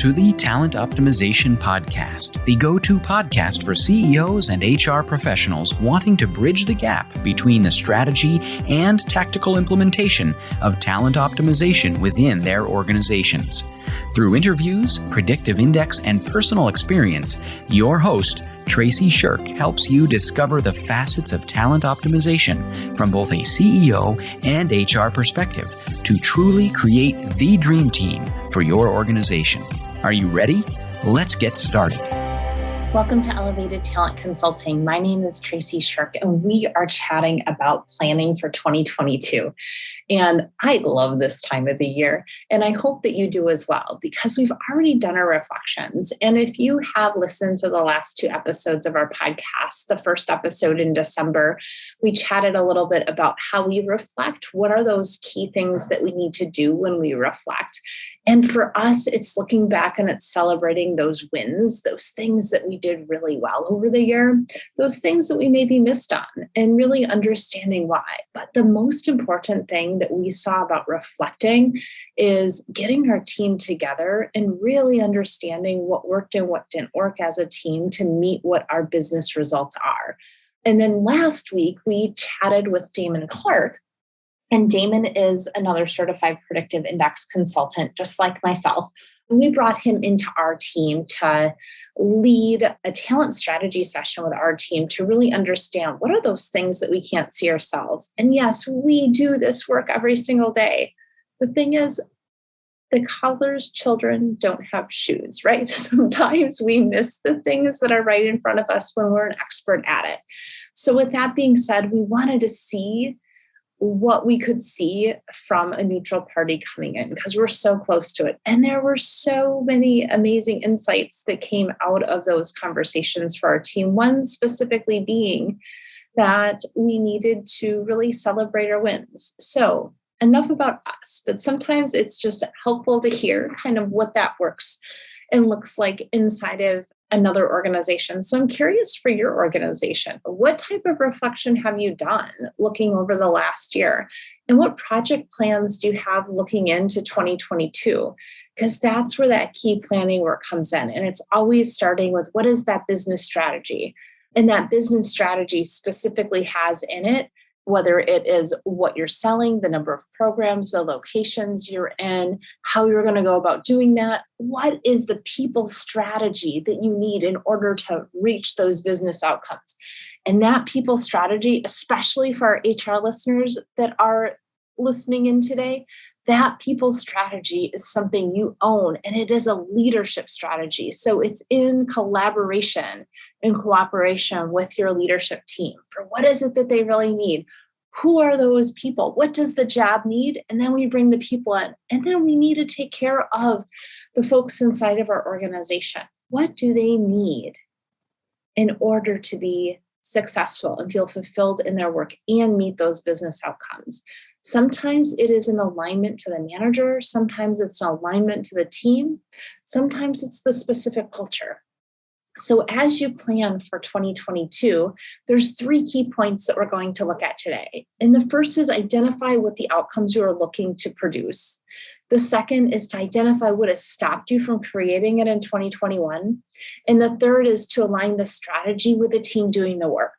to the Talent Optimization Podcast, the go-to podcast for CEOs and HR professionals wanting to bridge the gap between the strategy and tactical implementation of talent optimization within their organizations. Through interviews, predictive index, and personal experience, your host, Traci Scherck, helps you discover the facets of talent optimization from both a CEO and HR perspective to truly create the dream team for your organization. Are you ready? Let's get started. Welcome to Elevated Talent Consulting. My name is Traci Scherck, and we are chatting about planning for 2022. And I love this time of the year, and I hope that you do as well, because we've already done our reflections. And if you have listened to the last two episodes of our podcast, the first episode in December, we chatted a little bit about how we reflect. What are those key things that we need to do when we reflect? And for us, it's looking back and it's celebrating those wins, those things that we did really well over the year, those things that we maybe missed on, and really understanding why. But the most important thing that we saw about reflecting is getting our team together and really understanding what worked and what didn't work as a team to meet what our business results are. And then last week, we chatted with Damon Clark. And Damon is another certified predictive index consultant, just like myself. And we brought him into our team to lead a talent strategy session with our team to really understand what are those things that we can't see ourselves. And yes, we do this work every single day. The thing is, the cobbler's children don't have shoes, right? Sometimes we miss the things that are right in front of us when we're an expert at it. So with that being said, we wanted to see what we could see from a neutral party coming in because we're so close to it. And there were so many amazing insights that came out of those conversations for our team. One specifically being that we needed to really celebrate our wins. So enough about us, but sometimes it's just helpful to hear kind of what that works and looks like inside of another organization. So I'm curious for your organization, what type of reflection have you done looking over the last year? And what project plans do you have looking into 2022? Because that's where that key planning work comes in. And it's always starting with what is that business strategy? And that business strategy specifically has in it whether it is what you're selling, the number of programs, the locations you're in, how you're going to go about doing that. What is the people strategy that you need in order to reach those business outcomes? And that people strategy, especially for our HR listeners that are listening in today, that people strategy is something you own, and it is a leadership strategy. So it's in collaboration and cooperation with your leadership team for what is it that they really need? Who are those people? What does the job need? And then we bring the people in. And then we need to take care of the folks inside of our organization. What do they need in order to be successful and feel fulfilled in their work and meet those business outcomes? Sometimes it is an alignment to the manager. Sometimes it's an alignment to the team. Sometimes it's the specific culture. So as you plan for 2022, there's three key points that we're going to look at today. And the first is identify what the outcomes you are looking to produce. The second is to identify what has stopped you from creating it in 2021. And the third is to align the strategy with the team doing the work.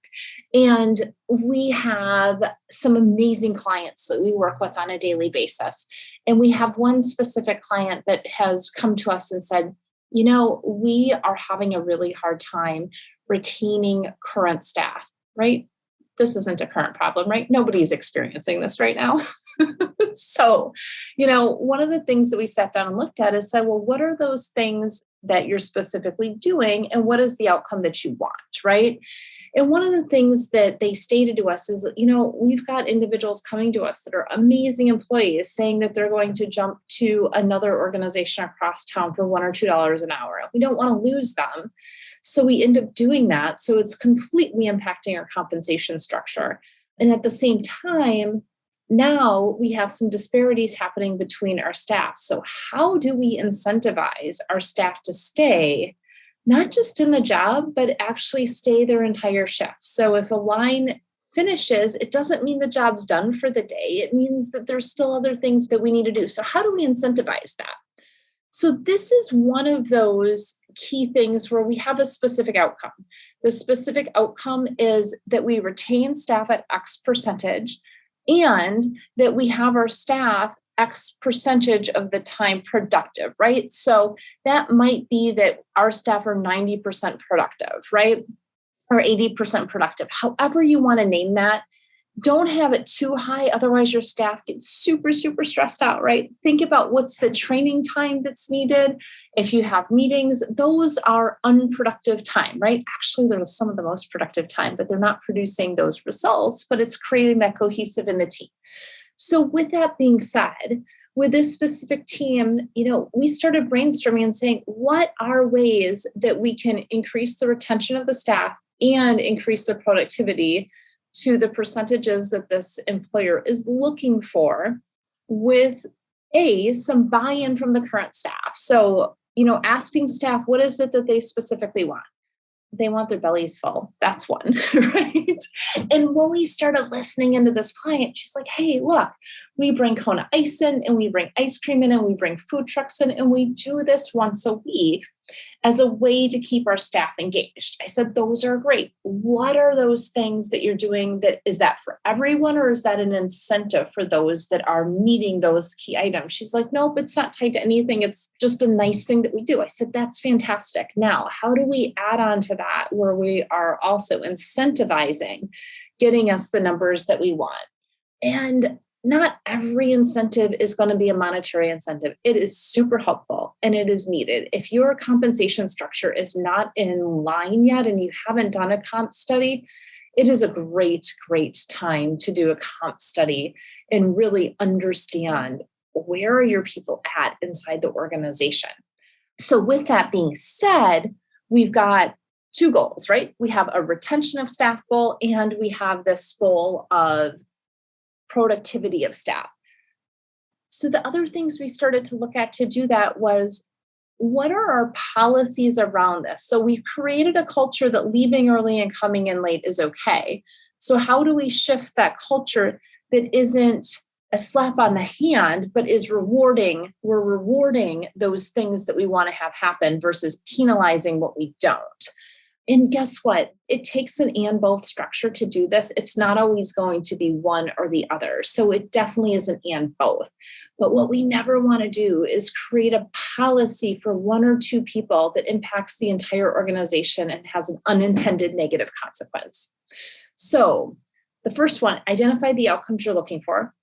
And we have some amazing clients that we work with on a daily basis. And we have one specific client that has come to us and said, you know, we are having a really hard time retaining current staff, right? This isn't a current problem, right? Nobody's experiencing this right now. So, you know, one of the things that we sat down and looked at is said, well, what are those things that you're specifically doing? And what is the outcome that you want, right? And one of the things that they stated to us is, you know, we've got individuals coming to us that are amazing employees saying that they're going to jump to another organization across town for $1 or $2 an hour. We don't want to lose them. So we end up doing that. So it's completely impacting our compensation structure. And at the same time, now we have some disparities happening between our staff. So how do we incentivize our staff to stay, not just in the job, but actually stay their entire shift? So if a line finishes, it doesn't mean the job's done for the day. It means that there's still other things that we need to do. So how do we incentivize that? So this is one of those key things where we have a specific outcome. The specific outcome is that we retain staff at X percentage and that we have our staff X percentage of the time productive, right? So that might be that our staff are 90% productive, right? Or 80% productive, however you want to name that. Don't have it too high. Otherwise, your staff gets super, super stressed out, right? Think about what's the training time that's needed. If you have meetings, those are unproductive time, right? Actually, they're some of the most productive time, but they're not producing those results, but it's creating that cohesive in the team. So with that being said, with this specific team, we started brainstorming and saying, what are ways that we can increase the retention of the staff and increase their productivity to the percentages that this employer is looking for with some buy-in from the current staff. So, asking staff, what is it that they specifically want? They want their bellies full. That's one, right? And when we started listening into this client, she's like, hey, look, we bring Kona ice in and we bring ice cream in and we bring food trucks in and we do this once a week as a way to keep our staff engaged. I said, those are great. What are those things that you're doing? Is that for everyone or is that an incentive for those that are meeting those key items? She's like, nope, it's not tied to anything. It's just a nice thing that we do. I said, that's fantastic. Now, how do we add on to that where we are also incentivizing getting us the numbers that we want? And not every incentive is going to be a monetary incentive. It is super helpful and it is needed. If your compensation structure is not in line yet and you haven't done a comp study, it is a great, great time to do a comp study and really understand where are your people at inside the organization. So with that being said, we've got two goals, right? We have a retention of staff goal and we have this goal of productivity of staff. So the other things we started to look at to do that was, what are our policies around this? So we've created a culture that leaving early and coming in late is okay. So how do we shift that culture that isn't a slap on the hand, but is rewarding? We're rewarding those things that we want to have happen versus penalizing what we don't. And guess what? It takes an and both structure to do this. It's not always going to be one or the other. So it definitely is an and both. But what we never want to do is create a policy for one or two people that impacts the entire organization and has an unintended negative consequence. So the first one, identify the outcomes you're looking for.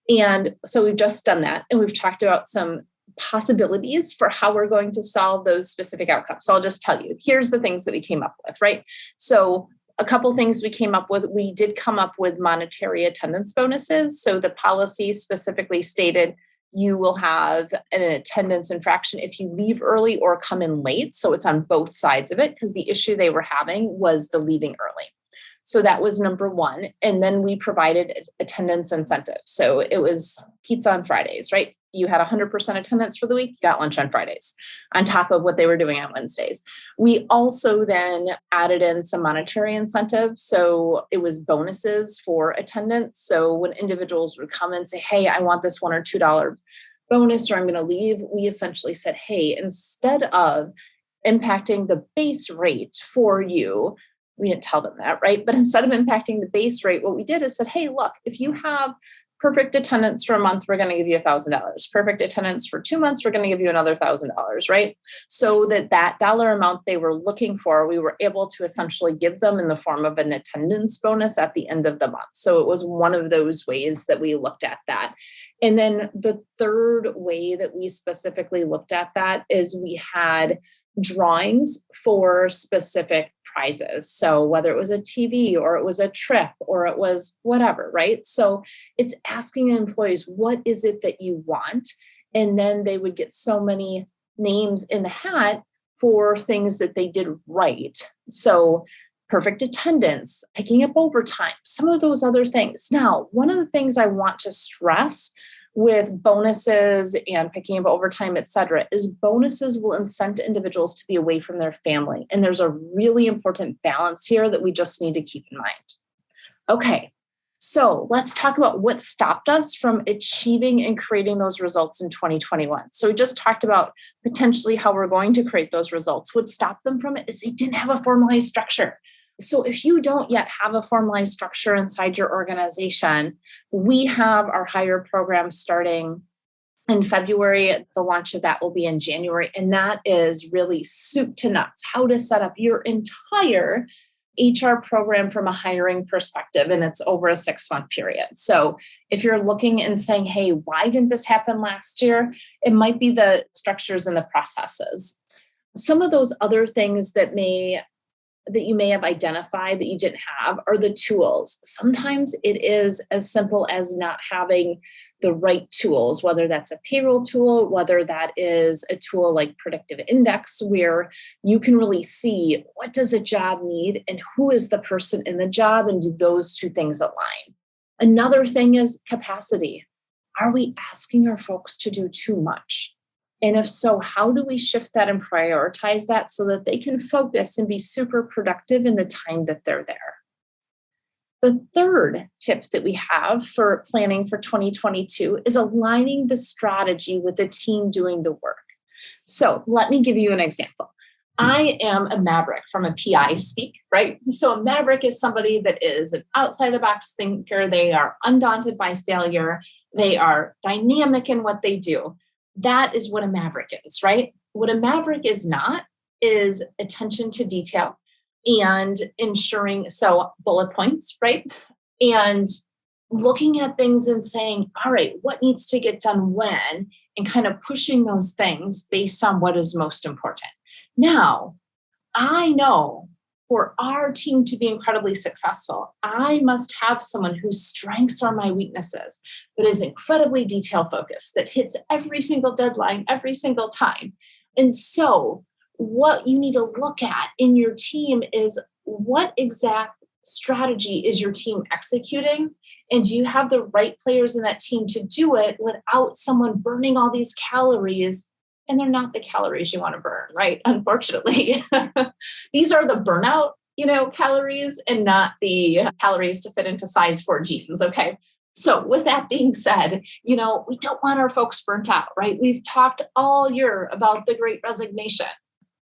And so we've just done that. And we've talked about some possibilities for how we're going to solve those specific outcomes. So I'll just tell you, here's the things that we came up with, right? So a couple things we came up with, we did come up with monetary attendance bonuses. So the policy specifically stated you will have an attendance infraction if you leave early or come in late. So it's on both sides of it because the issue they were having was the leaving early. So that was number one. And then we provided attendance incentives. So it was pizza on Fridays, right? You had 100% attendance for the week, you got lunch on Fridays on top of what they were doing on Wednesdays. We also then added in some monetary incentives. So it was bonuses for attendance. So when individuals would come and say, hey, I want this $1 or $2 bonus, or I'm going to leave, we essentially said, hey, instead of impacting the base rate for you, we didn't tell them that, right? But instead of impacting the base rate, what we did is said, hey, look, if you have perfect attendance for a month, we're going to give you $1,000. Perfect attendance for 2 months, we're going to give you another $1,000, right? So that dollar amount they were looking for, we were able to essentially give them in the form of an attendance bonus at the end of the month. So it was one of those ways that we looked at that. And then the third way that we specifically looked at that is we had drawings for specific prizes. So whether it was a TV or it was a trip or it was whatever, right? So it's asking employees, what is it that you want? And then they would get so many names in the hat for things that they did right. So perfect attendance, picking up overtime, some of those other things. Now, one of the things I want to stress with bonuses and picking up overtime, et cetera, is bonuses will incent individuals to be away from their family. And there's a really important balance here that we just need to keep in mind. Okay, So let's talk about what stopped us from achieving and creating those results in 2021. So we just talked about potentially how we're going to create those results. What stopped them from it is they didn't have a formalized structure. So if you don't yet have a formalized structure inside your organization, we have our Hire program starting in February. The launch of that will be in January. And that is really soup to nuts, how to set up your entire HR program from a hiring perspective. And it's over a 6-month period. So if you're looking and saying, hey, why didn't this happen last year? It might be the structures and the processes. Some of those other things that you may have identified that you didn't have are the tools. Sometimes it is as simple as not having the right tools, whether that's a payroll tool, whether that is a tool like Predictive Index, where you can really see what does a job need and who is the person in the job, and do those two things align. Another thing is capacity. Are we asking our folks to do too much? And if so, how do we shift that and prioritize that so that they can focus and be super productive in the time that they're there? The third tip that we have for planning for 2022 is aligning the strategy with the team doing the work. So let me give you an example. I am a maverick from a PI speak, right? So a maverick is somebody that is an outside the box thinker. They are undaunted by failure. They are dynamic in what they do. That is what a maverick is, right? What a maverick is not is attention to detail and ensuring, so bullet points, right? And looking at things and saying, all right, what needs to get done when, and kind of pushing those things based on what is most important. Now, I know for our team to be incredibly successful, I must have someone whose strengths are my weaknesses, that is incredibly detail focused, that hits every single deadline every single time. And so what you need to look at in your team is what exact strategy is your team executing? And do you have the right players in that team to do it without someone burning all these calories? And they're not the calories you want to burn, right? Unfortunately, these are the burnout, calories, and not the calories to fit into size 4 jeans. Okay. So with that being said, we don't want our folks burnt out, right? We've talked all year about the Great Resignation.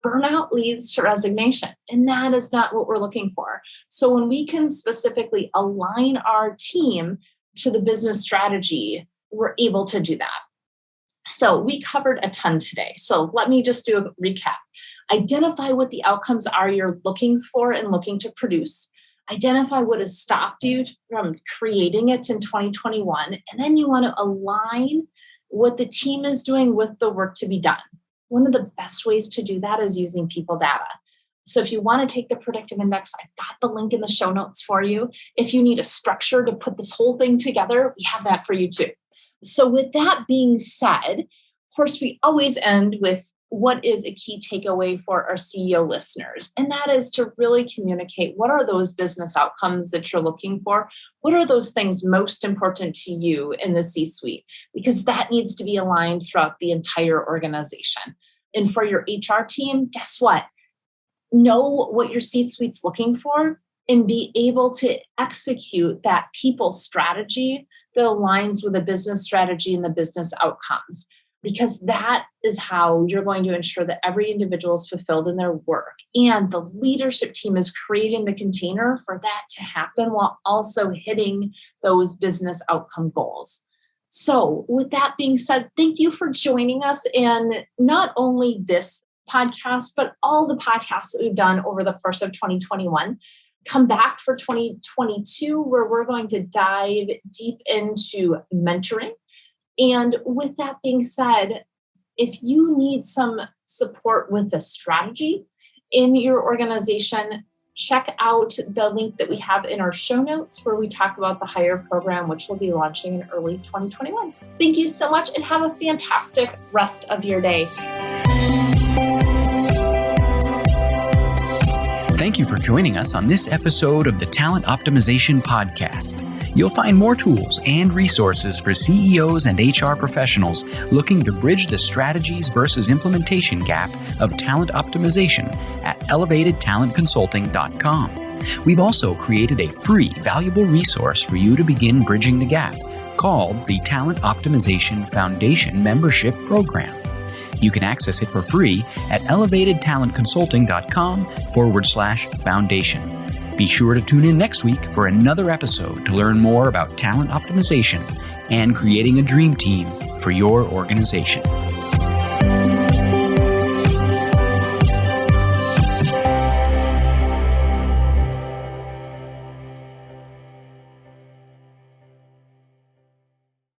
Burnout leads to resignation, and that is not what we're looking for. So when we can specifically align our team to the business strategy, we're able to do that. So we covered a ton today. So let me just do a recap. Identify what the outcomes are you're looking for and looking to produce. Identify what has stopped you from creating it in 2021. And then you want to align what the team is doing with the work to be done. One of the best ways to do that is using people data. So if you want to take the Predictive Index, I've got the link in the show notes for you. If you need a structure to put this whole thing together, we have that for you too. So with that being said, of course, we always end with what is a key takeaway for our CEO listeners. And that is to really communicate what are those business outcomes that you're looking for? What are those things most important to you in the C-suite? Because that needs to be aligned throughout the entire organization. And for your HR team, guess what? Know what your C-suite's looking for and be able to execute that people strategy that aligns with the business strategy and the business outcomes. Because that is how you're going to ensure that every individual is fulfilled in their work. And the leadership team is creating the container for that to happen while also hitting those business outcome goals. So with that being said, thank you for joining us. And not only this podcast, but all the podcasts that we've done over the course of 2021. Come back for 2022, where we're going to dive deep into mentoring. And with that being said, if you need some support with the strategy in your organization, check out the link that we have in our show notes where we talk about the Hire program, which will be launching in early 2021. Thank you so much and have a fantastic rest of your day. Thank you for joining us on this episode of the Talent Optimization Podcast. You'll find more tools and resources for CEOs and HR professionals looking to bridge the strategies versus implementation gap of talent optimization at elevatedtalentconsulting.com. We've also created a free, valuable resource for you to begin bridging the gap called the Talent Optimization Foundation Membership Program. You can access it for free at elevatedtalentconsulting.com/foundation. Be sure to tune in next week for another episode to learn more about talent optimization and creating a dream team for your organization.